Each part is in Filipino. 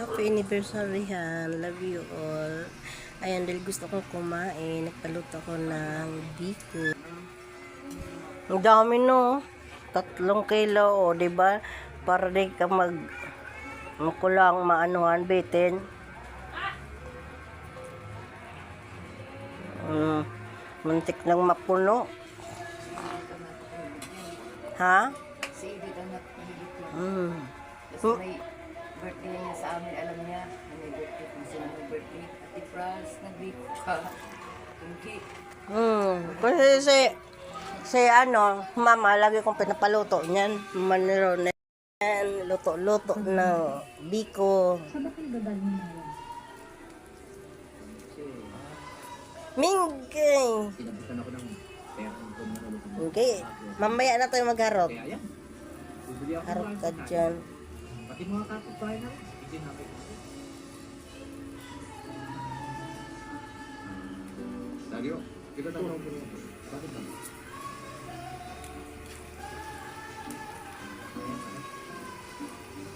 Happy anniversary, Han. Love you all. Ayan, dahil gusto kong kumain, nagpaluto ko ng biko. Ang dami, no? 3 kilo, o, diba? Para di ka makulang maanuhan, bitin. Muntik nang mapuno. Ha? Kasi hindi ka napilit lang. Kasi may birthday niya sa amin, alam niya. May birthday kung sino may birthday. Ate Franz, nag-bake ka. Hindi. Kasi ano, mama, lagi kong pinapaluto niyan. Maniro na yan, luto-luto ng biko. Saan ba kayo dadalhin mo yan? Minggay! Pinabutan ako ng pera ng pamamaluto. Okay, mamaya na tayo magharot. Kaya yan. Bibili ako Harot ng ka bahay. dyan. Pati mga kapitbahay na rin. Hindi na kayo. Lagyo, kita tayo po. Bakit ba?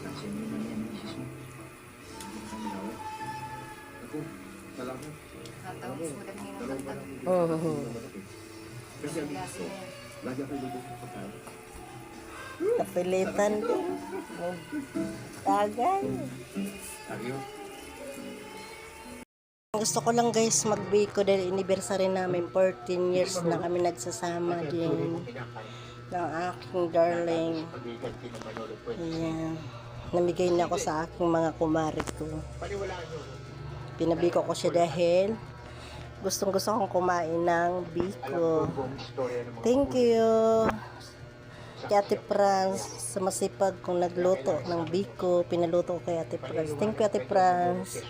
Kasi may naman yan, misis mo. Hindi ka nilawag. Ako, salamat. Natawag mo lang yung Dalawa ba nagtag. lang? Kasi ang misis ko, lagi ako lubos sa pagkain. Kapilitan din. Tagay. Lagyo. Gusto ko lang guys magbiko dahil anniversary namin. 14 years na kami nagsasama din ng aking darling. Ayan. Namigay na ako sa aking mga kumari ko. Pinabiko ko siya dahil gustong gusto kong kumain ng biko. Thank you kay Ate Franz sa masipag kong nagluto ng biko. Pinaluto ko kay Ate Franz. Thank you Ate Franz.